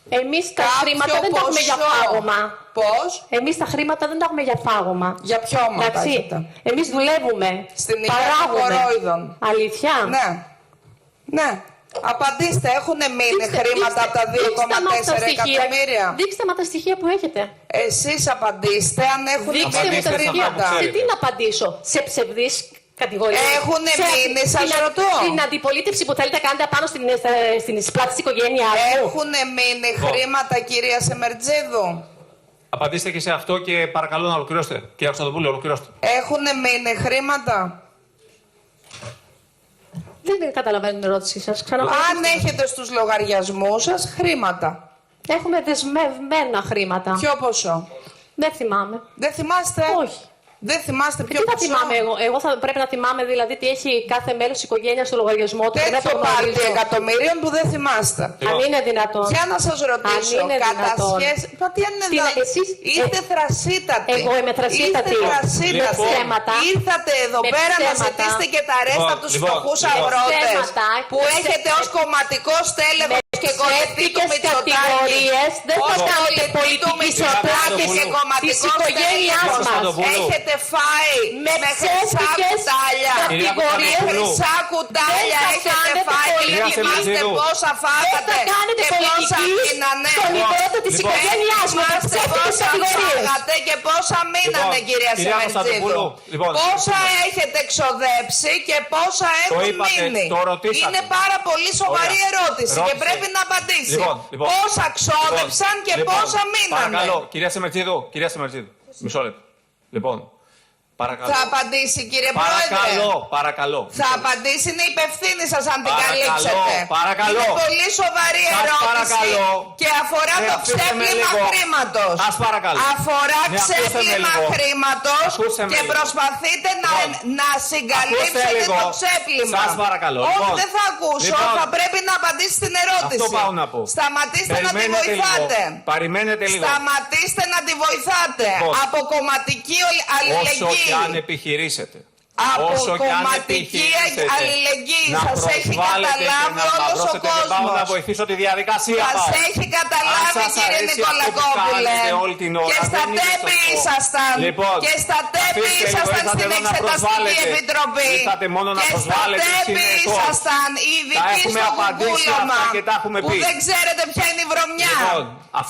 Εμείς τα χρήματα δεν τα έχουμε για φάγωμα. Πώς? Εμείς τα χρήματα δεν τα έχουμε για φάγωμα. Για ποιο όμως τα έχετε? Εμείς δουλεύουμε. Στην υγεία των κορόιδων. Αλήθεια? Ναι. Απαντήστε, έχουν μείνει χρήματα από τα 2,4 εκατομμύρια? Δείξτε μα τα στοιχεία που έχετε. Εσείς απαντήστε αν έχουν μείνει χρήματα. Σε τι να απαντήσω? Σε ψευδείς κατηγορίες? Έχουν μείνει, σας ρωτώ. Την αντιπολίτευση που θέλετε κάνετε πάνω στην πλάτη της οικογένειάς μου. Έχουν μείνει χρήματα κυρία Σεμερτζίδου? Απαντήστε και σε αυτό και παρακαλώ να ολοκληρώσετε. Κυρία Κωνσταντοπούλου, ολοκληρώστε. Έχουν μείνει χρήματα? Δεν καταλαβαίνω την ερώτησή σας. Αν έχετε στους λογαριασμούς σας χρήματα? Έχουμε δεσμευμένα χρήματα. Ποιο ποσό? Δεν θυμάμαι. Δεν θυμάστε? Όχι. Δεν θυμάστε ποιο τι ποσό? θα θυμάμαι εγώ? Εγώ θα πρέπει να θυμάμαι δηλαδή τι έχει κάθε μέλος της οικογένειας στο λογαριασμό του. Τέτοιο πάρτι εκατομμυρίων που δεν θυμάστε. Αν είναι δυνατόν. Για να σας ρωτήσω, κατασχέσεις... Μα τι αν είναι δυνατόν? Είστε θρασίτατοι. Εγώ είμαι θρασίτατη. Ήρθατε εδώ πέρα να ζητήσετε και τα ρέστα από τους φτωχούς αγρότες που έχετε ως κομματικό στέλεχος και κολλητή του Μητσοτάκη. Δεν θα κάνετε πολιτική σωτάκη και κομματικό στέλεχος μας. Έχετε φάει με χρυσά κουτάλια. Με χρυσά κουτάλια έχετε φάει. Δεν θυμάστε πόσα φάγατε και πόσα μείνανε. Στον υπότιτλο της οικογένειάς μου. Πόσα φάγατε και πόσα μείνανε κυρία Σεμερτζίδου? Πόσα έχετε εξοδέψει και πόσα έχουν μείνει? Είναι πάρα πολύ σοβαρή ερώτηση και πρέπει να απαντήσει. Πόσα ξόδεψαν και πόσα μείνανε? Παρακαλώ, κυρία Σεμερτζίδου, μισό λεπτό. Λοιπόν, παρακαλώ. Θα απαντήσει κύριε Πρόεδρε. Παρακαλώ. Θα απαντήσει, είναι υπευθύνη σας αν την καλύψετε. Παρακαλώ. Είναι πολύ σοβαρή ερώτηση και αφορά το ξέπλυμα χρήματος. Αφορά ξέπλυμα χρήματος και προσπαθείτε να συγκαλύψετε το ξέπλυμα. Σας παρακαλώ. Όχι, δεν θα ακούσω. Θα πρέπει να απαντήσει στην ερώτηση. Αυτό πάω να πω. Σταματήστε να τη βοηθάτε. Περιμένετε λίγο. Σταματήστε να τη βοηθάτε. Από κομματική αλληλεγγύη. Όσο και αν επιχειρήσετε. Από όσο και αν κομματική αλληλεγγύη να σας έχει καταλάβει όλος ο κόσμος. Δεν πάω να βοηθήσω τη διαδικασία. Σας έχει καταλάβει, κύριε Νικολακόπουλε. Και στα τέμπη ήσασταν. Και στα τέμπη ήσασταν στην Εξεταστική Επιτροπή. Και στα τέμπη ήσασταν οι ειδικοί στο κουκούλωμα που δεν ξέρετε ποια είναι η βρωμιά.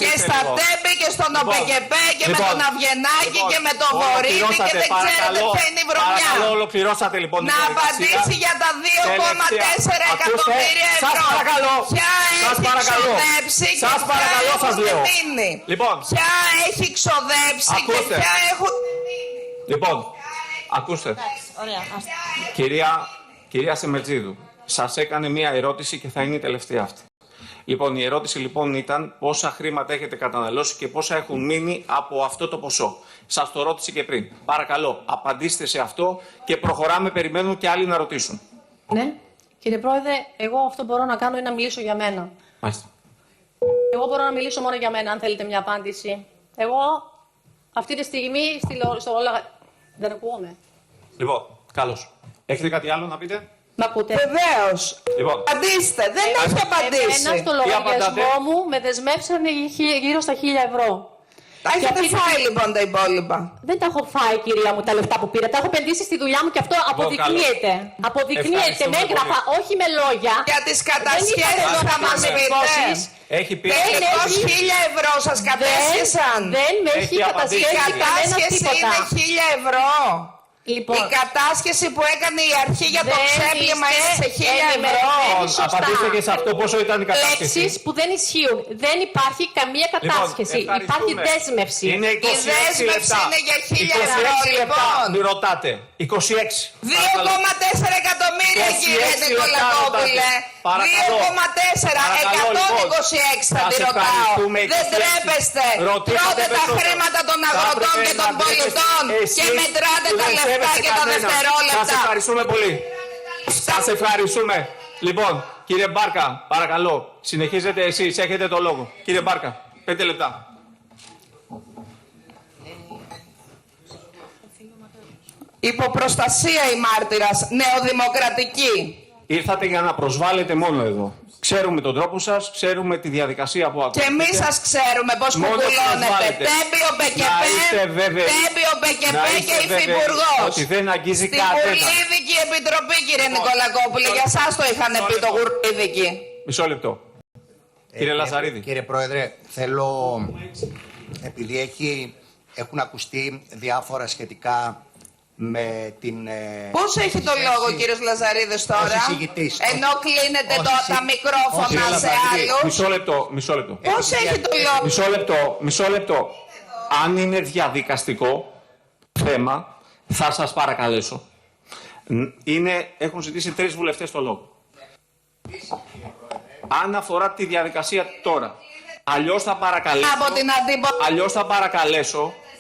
Και στα τέμπη και στον ΟΠΕΚΕΠΕ και με τον Αυγενάκη και με τον Βορύδη και δεν ξέρετε ποια είναι η βρωμιά. Ολοκληρώσατε λοιπόν να απαντήσει για τα 2,4 εκατομμύρια ευρώ. Σας παρακαλώ. Ποια έχει ξοδέψει και ποια έχουν μείνει. Λοιπόν, ποια έχει ξοδέψει και ποια έχουν... Λοιπόν, ακούστε. Κυρία Σεμετζίδου, σας έκανε μία ερώτηση και θα είναι η τελευταία αυτή. Λοιπόν, η ερώτηση λοιπόν ήταν πόσα χρήματα έχετε καταναλώσει και πόσα έχουν μείνει από αυτό το ποσό. Σας το ρώτησε και πριν. Παρακαλώ, απαντήστε σε αυτό και προχωράμε, περιμένουν και άλλοι να ρωτήσουν. Ναι. Κύριε Πρόεδρε, εγώ αυτό μπορώ να κάνω είναι να μιλήσω για μένα. Μάλιστα. Εγώ μπορώ να μιλήσω μόνο για μένα, αν θέλετε μια απάντηση. Εγώ αυτή τη στιγμή στο όλα... Δεν ακούγομαι. Λοιπόν, καλώς. Έχετε κάτι άλλο να πείτε? Μ' ακούτε? Βεβαίως. Λοιπόν. Απαντήστε. Δεν έχει απαντήσει. Εμένα στο λογαριασμό μου με δεσμεύσαν γύρω στα 1.000 ευρώ. Τα έχετε φάει λοιπόν τα υπόλοιπα? Δεν τα έχω φάει, κυρία μου, τα λεφτά που πήρα. Τα έχω επενδύσει στη δουλειά μου και αυτό αποδεικνύεται. Αποδεικνύεται με έγγραφα, όχι με λόγια. Για τις κατασχέσεις θα μας πείτε. Έχει πει. Τελικώς 1.000 ευρώ σας κατέσχεσαν. Δεν με έχει κατασχέσει κανένα τίποτα. Είναι 1.000 ευρώ. Λοιπόν, η κατάσχεση που έκανε η αρχή για το ξέπλυμα είναι σε 1.000 ευρώ. Απαντήστε και σε αυτό πόσο ήταν η κατάσχεση. Λέξεις που δεν ισχύουν. Δεν υπάρχει καμία κατάσχεση. Λοιπόν, υπάρχει δέσμευση. Είναι 26 η δέσμευση λεπτά. είναι για 1.000 ευρώ λοιπόν. Μη ρωτάτε. 26. 2,4 εκατομμύρια κύριε Νικολακόπουλε. 2,4. 126 θα τη ρωτάω. Δεν τρέπεστε. Τρώτε τα χρήματα των αγροτών και των πολιτών και μετράτε τα λεφτά και τα δευτερόλεπτα. Σας ευχαριστούμε πολύ. Σας ευχαριστούμε. Λοιπόν, κύριε Μπάρκα, παρακαλώ, συνεχίζετε εσείς, έχετε το λόγο. Κύριε Μπάρκα, 5 λεπτά. Υποπροστασία η μάρτυρας, νεοδημοκρατική. Ήρθατε για να προσβάλλετε μόνο εδώ. Ξέρουμε τον τρόπο σας, ξέρουμε τη διαδικασία που ακολουθείτε. Και εμείς σας ξέρουμε πώς κουκουλώνετε. Τέμπη ο ΠΚΠ και υφυπουργός. Ότι δεν αγγίζει στην κανένα. Γουρλίδικη Επιτροπή, κύριε Νικολακόπουλε, για σας το είχαν πει το Γουρλίδικη. Μισό λεπτό. Κύριε Λαζαρίδη. Κύριε Πρόεδρε, θέλω, επειδή έχουν ακουστεί διάφορα σχετικά με την... Πώς έχει το λόγο κύριος Λαζαρίδης τώρα, ενώ κλείνετε τα μικρόφωνα σε άλλους? Μισό λεπτό. Πώς έχει το λόγο? Μισό λεπτό. Αν είναι διαδικαστικό θέμα, θα σας παρακαλέσω. Έχουν ζητήσει 3 βουλευτές το λόγο. Αν αφορά τη διαδικασία τώρα, αλλιώς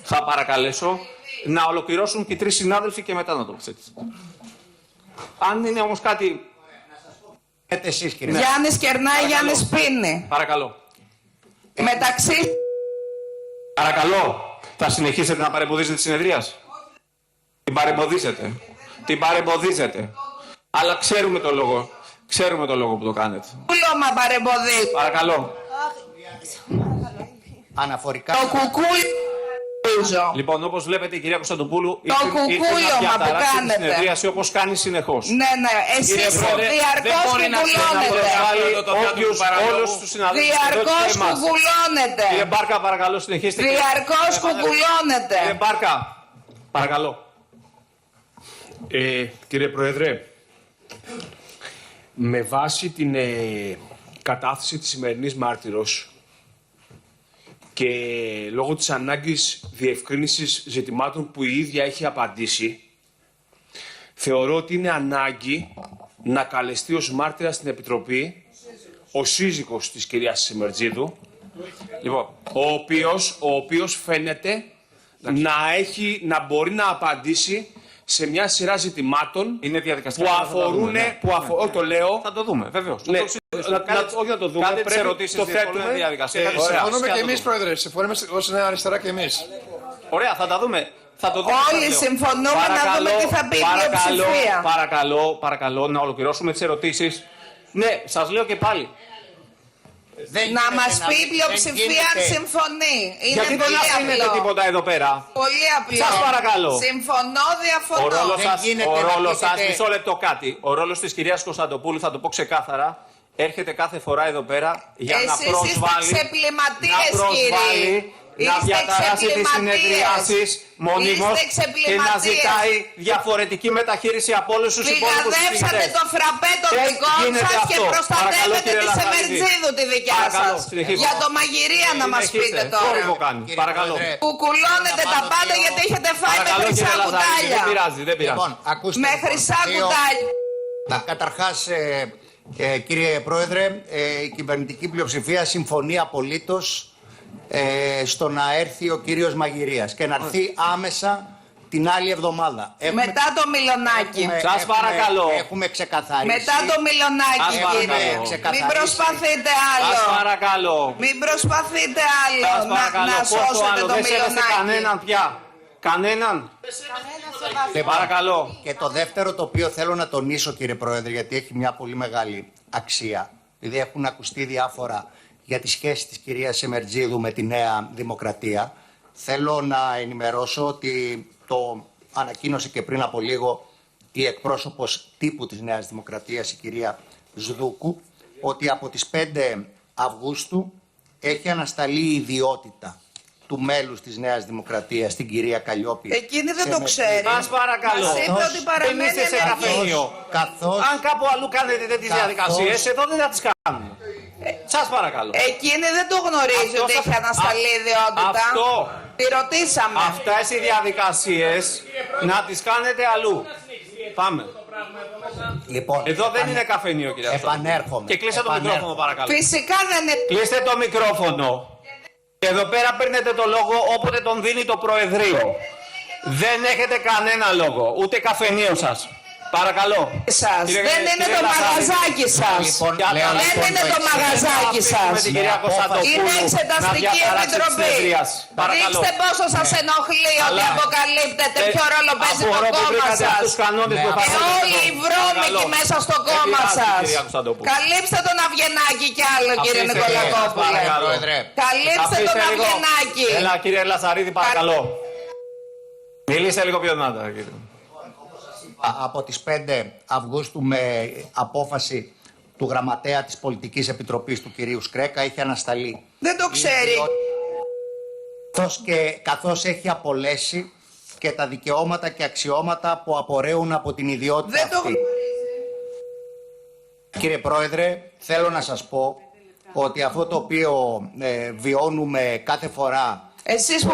θα παρακαλέσω να ολοκληρώσουν και οι 3 συνάδελφοι και μετά να το θέτεις. Αν είναι όμως κάτι... Εσείς, κύριε. Γιάννης κερνάει, Γιάννης πίνει. Παρακαλώ. Μεταξύ... Παρακαλώ. Θα συνεχίσετε να παρεμποδίζετε τη συνεδρίαση? Την παρεμποδίζετε. Αλλά ξέρουμε το λόγο. Ξέρουμε το λόγο που το κάνετε. Κουκούλωμα παρεμποδίζει. Παρακαλώ. Αναφορικά... Το κουκούλ... Λοιπόν, όπως βλέπετε, η κυρία Κωνσταντοπούλου ήρθε να διαταράξει τη συνεδρίαση όπως κάνει συνεχώς. Ναι, εσείς διαρκώς κουκουλώνετε. Διαρκώς κουκουλώνετε. Κύριε Μπάρκα, παρακαλώ, συνεχίστε. Διαρκώς κουκουλώνετε. Κύριε Μπάρκα, παρακαλώ. Κύριε Πρόεδρε, με βάση την κατάθεση της σημερινής μάρτυρος και λόγω της ανάγκης διευκρίνησης ζητημάτων που η ίδια έχει απαντήσει, θεωρώ ότι είναι ανάγκη να καλεστεί ως μάρτυρα στην Επιτροπή ο σύζυγος της κυρίας Σεμετζίδου, λοιπόν, ο οποίος φαίνεται να μπορεί να απαντήσει σε μια σειρά ζητημάτων που αφορούν. Όχι, το λέω. Θα το δούμε, βεβαίως. Ναι, όχι να το δούμε. Κάντε τις ερωτήσεις, το θέτουμε διαδικασία. Συμφωνούμε και εμείς, Πρόεδρε. Συμφωνούμε ως Νέα Αριστερά και εμείς. Ωραία, θα τα δούμε. Θα το δούμε, Όλοι σας λέω. συμφωνούμε να δούμε τι θα πει η πλειοψηφία. Παρακαλώ να ολοκληρώσουμε τις ερωτήσεις. Ναι, σας λέω και πάλι. Να μας πει η πλειοψηφία αν συμφωνεί. Είναι Γιατί δεν πολύ αφήνετε απλό. τίποτα εδώ πέρα. Πολύ απλό. Σας παρακαλώ. Συμφωνώ, διαφωνώ. Ο ρόλος σας, γίνεται ο να ρόλος σας, πείτε- μισό λεπτό κάτι. Ο ρόλος της κυρίας Κωνσταντοπούλου, θα το πω ξεκάθαρα, έρχεται κάθε φορά εδώ πέρα για να Εσείς προσβάλλει, είστε ξεπληματίες, κύριοι. να Είστε διαταράσει τις ξεπληματίες. συνεδριάσεις μονίμως Είστε και να ξεπληματίες. ζητάει διαφορετική μεταχείριση από όλους τους υπόλοιπους Πηγαδεύσατε συζητητές. το φραπέ των Δεν δικών γίνεται σας και αυτό. Παρακαλώ, προστατεύετε κύριε τη Λαζαρίδη. Σεμερτζίδου τη δικιά Παρακαλώ, σας. συνεχίστε. Για το μαγειρία να μας Συνεχίστε. πείτε τώρα. Θόρυβο κάνει. Κύριε Παρακαλώ. Πρόεδρε, Κουκουλώνετε τα πάντα γιατί έχετε φάει με Παρακαλώ, χρυσά κύριε Λαζαρίδη, κουτάλια. δεν πειράζει, δεν πειράζει. Λοιπόν, ακούστε. Με λοιπόν, χρυσά δύο- κουτάλια. Καταρχάς, κύριε Πρόεδρε, η κυβερνητική πλειοψηφία συμφωνεί απολύτως στο να έρθει ο κύριος Μαγειρίας και να έρθει άμεσα την άλλη εβδομάδα. Μετά το Μιλονάκι. Σας παρακαλώ. Έχουμε ξεκαθαρίσει. Μετά το Μιλονάκι, Σας κύριε. παρακαλώ. Μην Ξεκαθαρίσει. προσπαθείτε Σας άλλο. παρακαλώ. Μην προσπαθείτε Σας άλλο παρακαλώ. να Πόσο σώσετε άλλο, το δεν σέβεστε Μιλονάκι. κανέναν πια. Κανέναν. Λοιπόν, Παρακαλώ. Και το δεύτερο το οποίο θέλω να τονίσω, κύριε Πρόεδρε, γιατί έχει μια πολύ μεγάλη αξία, επειδή έχουν ακουστεί διάφορα για τη σχέση της κυρίας Σεμερτζίδου με τη Νέα Δημοκρατία, θέλω να ενημερώσω ότι το ανακοίνωσε και πριν από λίγο η εκπρόσωπος τύπου της Νέας Δημοκρατίας, η κυρία Σδούκου, ότι από τις 5 Αυγούστου έχει ανασταλεί η ιδιότητα του μέλους της Νέας Δημοκρατίας, την κυρία Καλλιόπη. Εκείνη δεν το Σεμερτζίδου. ξέρει. Σας παρακαλώ. Μας είπε ότι Δεν παραμένει είστε σε ενεργή. καφενείο. Καθώς Αν κάπου αλλού κάνετε τέτοιες Καθώς- διαδικασίες, εδώ δεν θα τις κάνουμε. Σας παρακαλώ. Εκείνη δεν το γνωρίζει Αυτό ότι θα- έχει ανασταλεί η ιδιότητα. Αυτό. Τη ρωτήσαμε. Αυτές οι διαδικασίες να τις κάνετε αλλού. Πάμε. λοιπόν, Εδώ δεν είναι καφενείο, κύριε Αστρόπουλο. επανέρχομαι. Και κλείστε το μικρόφωνο, παρακαλώ. Φυσικά δεν είναι. Κλείστε το μικρόφωνο. Και εδώ πέρα παίρνετε το λόγο όποτε τον δίνει το Προεδρείο. Δεν έχετε κανένα λόγο, ούτε καφενείο σας. Παρακαλώ. Σας. Δεν είναι το μαγαζάκι σας. Λοιπόν, Για λέω, τα- Δεν είναι το μαγαζάκι σας. Με την κυρία Κωνσταντοπούλου Είναι να εξεταστική διαταράξει τη επιτροπή. συνεδρίαση. Παρακαλώ. Δείξτε πόσο σας ενοχλεί ότι Αλλά- αποκαλύπτετε ποιο ρόλο παίζει το Απορώ που κόμμα βρήκατε σας. αυτούς τους κανόνες που Ναι. Και εφαρμόζετε όλοι εδώ. οι βρώμικοι Παρακαλώ. μέσα στο Δεν κόμμα πειράζει, σας. κυρία Κωνσταντοπούλου. Καλύψτε τον Αυγενάκη κι άλλο, κύριε Αφήστε, Νικολακόπουλε. παρακαλώ. Πρόεδρε. Καλύψτε τον Αφήστε λίγο. Αυγενάκη. Έλα, κύριε Λαζαρίδη, παρακαλώ. Μιλήστε λίγο πιο δυνατά, κύριε. Από τις 5 Αυγούστου με απόφαση του γραμματέα της Πολιτικής Επιτροπής του κυρίου Σκρέκα έχει ανασταλεί. Δεν το ξέρει. Καθώς έχει απολέσει και τα δικαιώματα και αξιώματα που απορρέουν από την ιδιότητα Δεν το αυτή. Κύριε Πρόεδρε, θέλω να σας πω ότι αυτό το οποίο βιώνουμε κάθε φορά Εσείς που...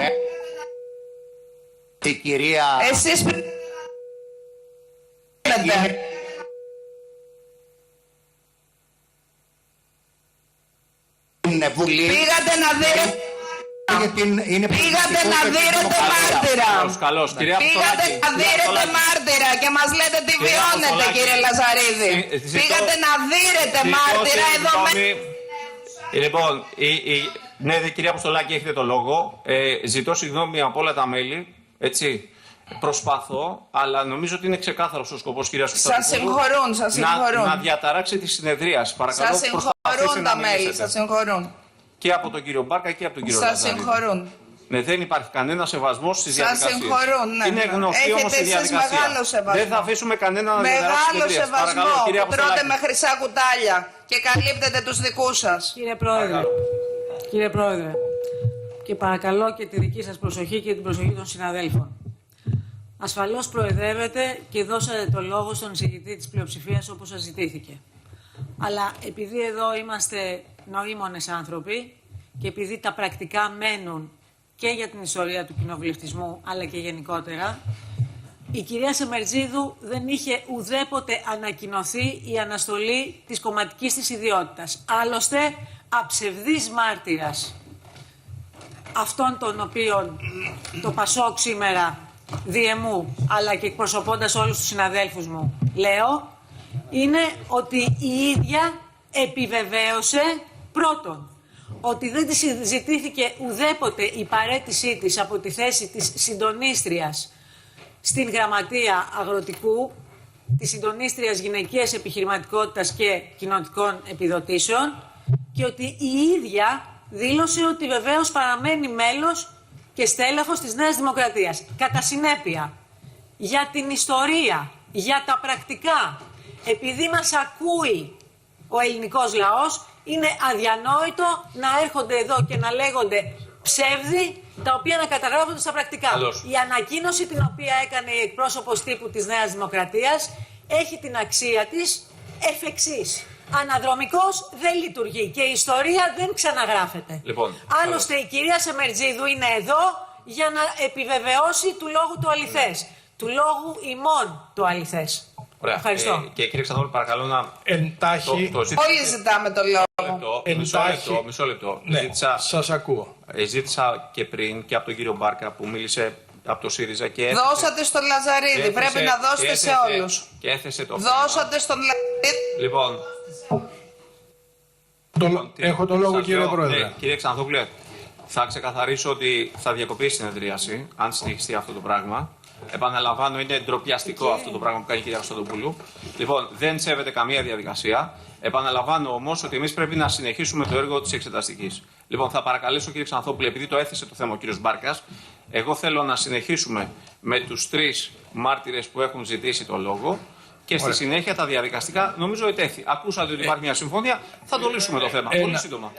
η κυρία... Εσείς που... είναι- είναι Βουλή. Πήγατε να δείτε... Είναι Πήγατε να δείτε μάρτυρα. Καλώς, καλώς. Κυρία Πήγατε Αποστολάκη, να κυρία δείτε Αποστολάκη. μάρτυρα και μας λέτε τι Κυρία βιώνετε, Αποστολάκη. κύριε Λαζαρίδη. Ζητώ- Πήγατε να δείτε Ζητώ μάρτυρα εδώ μέσα. συγγνώμη. Λοιπόν, ναι, κυρία Αποστολάκη, έχετε το λόγο. Ζητώ συγγνώμη από όλα τα μέλη, έτσι. Προσπαθώ, αλλά νομίζω ότι είναι ξεκάθαρος ο σκοπός, κυρία Κωνσταντοπούλου. Σας συγχωρούν, σας συγχωρούν. Να διαταράξει τη συνεδρίαση. Παρακαλώ, Σας προσπαθήστε συγχωρούν να τα μιλήσετε. μέλη, σας συγχωρούν. Και από τον κύριο Μπάρκα και από τον κύριο Σας Λαζαρίδη. συγχωρούν. Ναι, δεν υπάρχει κανένα σεβασμό στις Σας διαδικασίες. συγχωρούν, ναι. Είναι γνωστή Έχετε όμως η εσείς διαδικασία. μεγάλο σεβασμό. Δεν θα αφήσουμε κανένα να διαταράξει τη Μεγάλο συνεδρίαση. σεβασμό Παρακαλώ, κυρία που τρώτε Αποστολάκη. με χρυσά κουτάλια και καλύπτετε τους δικούς σας. Κύριε Πρόεδρε, και παρακαλώ και τη δική σας προσοχή και την προσοχή των συναδέλφων. Ασφαλώς προεδρεύετε και δώσατε το λόγο στον εισηγητή της πλειοψηφίας όπως σας ζητήθηκε. Αλλά επειδή εδώ είμαστε νοήμονες άνθρωποι και επειδή τα πρακτικά μένουν και για την ιστορία του κοινοβουλευτισμού αλλά και γενικότερα, η κυρία Σεμερτζίδου δεν είχε ουδέποτε ανακοινωθεί η αναστολή της κομματικής της ιδιότητας. Άλλωστε, αψευδής μάρτυρας αυτών των οποίων το Πασόκ σήμερα διεμού, αλλά και εκπροσωπώντας όλους τους συναδέλφους μου, λέω, είναι ότι η ίδια επιβεβαίωσε πρώτον ότι δεν της ζητήθηκε ουδέποτε η παραίτησή της από τη θέση της συντονίστριας στην Γραμματεία Αγροτικού, της συντονίστριας γυναικείας επιχειρηματικότητας και κοινωνικών επιδοτήσεων, και ότι η ίδια δήλωσε ότι βεβαίως παραμένει μέλος και στέλεχος της Νέας Δημοκρατίας. Κατά συνέπεια, για την ιστορία, για τα πρακτικά, επειδή μας ακούει ο ελληνικός λαός, είναι αδιανόητο να έρχονται εδώ και να λέγονται ψεύδι, τα οποία να καταγράφονται στα πρακτικά. Καλώς. Η ανακοίνωση την οποία έκανε η εκπρόσωπος τύπου της Νέας Δημοκρατίας έχει την αξία της εφ' εξής. Αναδρομικός δεν λειτουργεί και η ιστορία δεν ξαναγράφεται. Λοιπόν, άλλωστε η κυρία Σεμερτζίδου είναι εδώ για να επιβεβαιώσει του λόγου το αληθές. Του λόγου ημών το αληθές. Ωραία. Ευχαριστώ. Και κύριε Ξανθόπουλε, παρακαλώ να. Εντάχει. Όλοι ζητάμε το λόγο. Μισό λεπτό. Ναι, σας ακούω. Ζήτησα και πριν και από τον κύριο Μπάρκα που μίλησε από το ΣΥΡΙΖΑ και έθεσε. Δώσατε στον Λαζαρίδη, πρέπει να δώσετε σε όλους. Και έθεσε το. Δώσατε στον Λαζαρίδη. Λοιπόν. Έχω το λόγο, κύριε Πρόεδρε. Ναι, κύριε Ξανθόπουλε, θα ξεκαθαρίσω ότι θα διακοπεί η συνεδρίαση αν συνεχιστεί αυτό το πράγμα. Επαναλαμβάνω, είναι ντροπιαστικό αυτό το πράγμα που κάνει η κυρία Κωνσταντοπούλου. Λοιπόν, δεν σέβεται καμία διαδικασία. Επαναλαμβάνω όμως ότι εμείς πρέπει να συνεχίσουμε το έργο της εξεταστικής. Λοιπόν, θα παρακαλέσω κύριε Ξανθόπουλε, επειδή το έθεσε το θέμα ο κύριος Μπάρκας, εγώ θέλω να συνεχίσουμε με τους 3 μάρτυρες που έχουν ζητήσει το λόγο. Και στη συνέχεια τα διαδικαστικά νομίζω ετέθη. Ακούσατε ότι υπάρχει μια συμφωνία, θα το λύσουμε το θέμα. Πολύ σύντομα.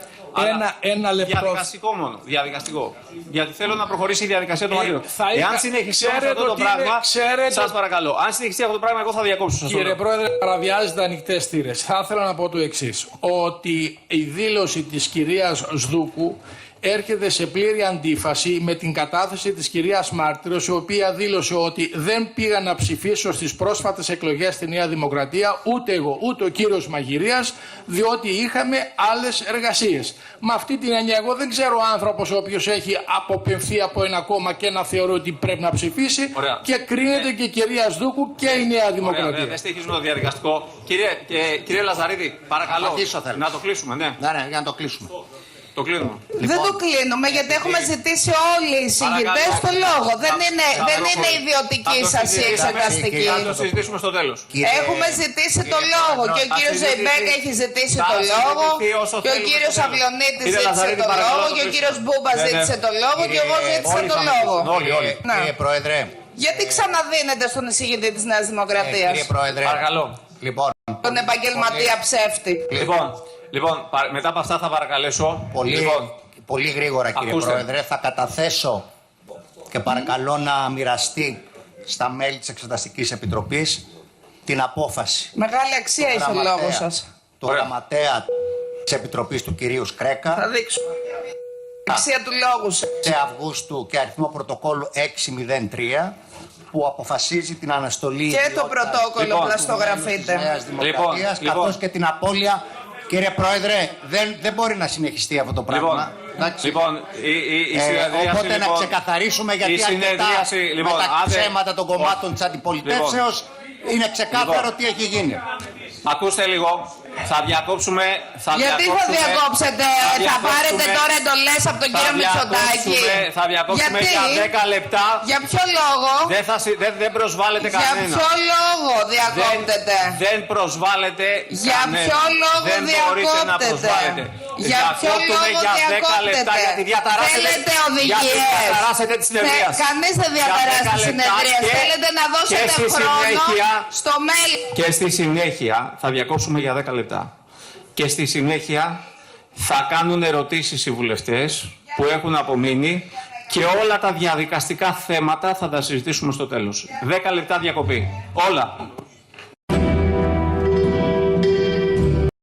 Ένα λεπτό. Διαδικαστικό μόνο. Διαδικαστικό. Γιατί θέλω να προχωρήσει η διαδικασία των μαρτύρων. Εάν συνεχιστεί αυτό το πράγμα. Σας παρακαλώ. Αν συνεχιστεί αυτό το πράγμα, εγώ θα διακόψω. Κύριε Πρόεδρε, παραβιάζετε ανοιχτές θύρες. Θα ήθελα να πω το εξής. Ότι η δήλωση της κυρίας Σδούκου έρχεται σε πλήρη αντίφαση με την κατάθεση της κυρίας Μάρτυρος, η οποία δήλωσε ότι δεν πήγα να ψηφίσω στις πρόσφατες εκλογές στη Νέα Δημοκρατία, ούτε εγώ, ούτε ο κύριος Μαγειρίας, διότι είχαμε άλλες εργασίες. Με αυτή την έννοια, εγώ δεν ξέρω άνθρωπος ο οποίος έχει αποπεμφθεί από ένα κόμμα και να θεωρεί ότι πρέπει να ψηφίσει. Ωραία. Και κρίνεται και η κυρία Σδούκου και η Νέα Δημοκρατία. Δεν στοιχίζουμε το διαδικαστικό. Κύριε Λαζαρίδη, παρακαλώ να το κλείσουμε. Ναι, για να το κλείσουμε. Το κλείνουμε. Δεν το κλείνουμε γιατί έχουμε ζητήσει όλοι οι συγγητές το λόγο. Δεν είναι ιδιωτική σας η εξεταστική. Θα το συζητήσουμε στο τέλος. Έχουμε ζητήσει το λόγο και ο κύριος Ζεϊμπέκ έχει ζητήσει το λόγο και ο κύριος Αυλονίτης ζήτησε το λόγο και ο κύριος Μπούμπα ζήτησε το λόγο και εγώ ζήτησα το λόγο. Κύριε Πρόεδρε. Γιατί ξαναδίνετε στον εισηγητή της Νέας Δημοκρατίας? Κύριε Πρόεδρε. Παρακαλώ. Τον επαγγελματία ψεύτη. Λοιπόν, μετά από αυτά θα παρακαλέσω. Πολύ γρήγορα, κύριε Πρόεδρε, θα καταθέσω και παρακαλώ να μοιραστεί στα μέλη της Εξεταστικής Επιτροπής την απόφαση. Μεγάλη αξία έχει ο λόγος σας. Του γραμματέα της Επιτροπής του κυρίου Σκρέκα. Θα δείξουμε. Αξία του λόγου σας. Σε Αυγούστου και αριθμό πρωτοκόλλου 603 που αποφασίζει την αναστολή και το πρωτόκολλο πλαστογραφείτε. Της Νέας Δημοκρατίας, καθώς και την απώλεια. Κύριε Πρόεδρε, δεν μπορεί να συνεχιστεί αυτό το πράγμα. Οπότε να ξεκαθαρίσουμε γιατί με τα ψέματα των κομμάτων της αντιπολιτεύσεως είναι ξεκάθαρο τι έχει γίνει. Ακούστε λίγο. Θα διακόψουμε. Γιατί θα διακόψετε, θα πάρετε τώρα εντολές από τον κύριο Μητσοτάκη? Θα διακόψουμε για 10 λεπτά. Για ποιο λόγο? Δεν προσβάλλετε κανένα. Για ποιο λόγο διακόπτετε? Δεν προσβάλλετε κανένα. Για ποιο λόγο διακόπτετε? Για ποιο λόγο διακόπτετε? Γιατί διαταράσσετε. Θέλετε διαταράσσετε τη συνεδρία. Κανείς δεν διαταράσσει τη συνεδρία. Θέλετε να δώσετε χρόνο στο μέλλον. Και στη συνέχεια θα διακόψουμε για 10 λεπτά. Και στη συνέχεια θα κάνουν ερωτήσεις οι βουλευτές που έχουν απομείνει και όλα τα διαδικαστικά θέματα θα τα συζητήσουμε στο τέλος. 10 λεπτά διακοπή. Όλα.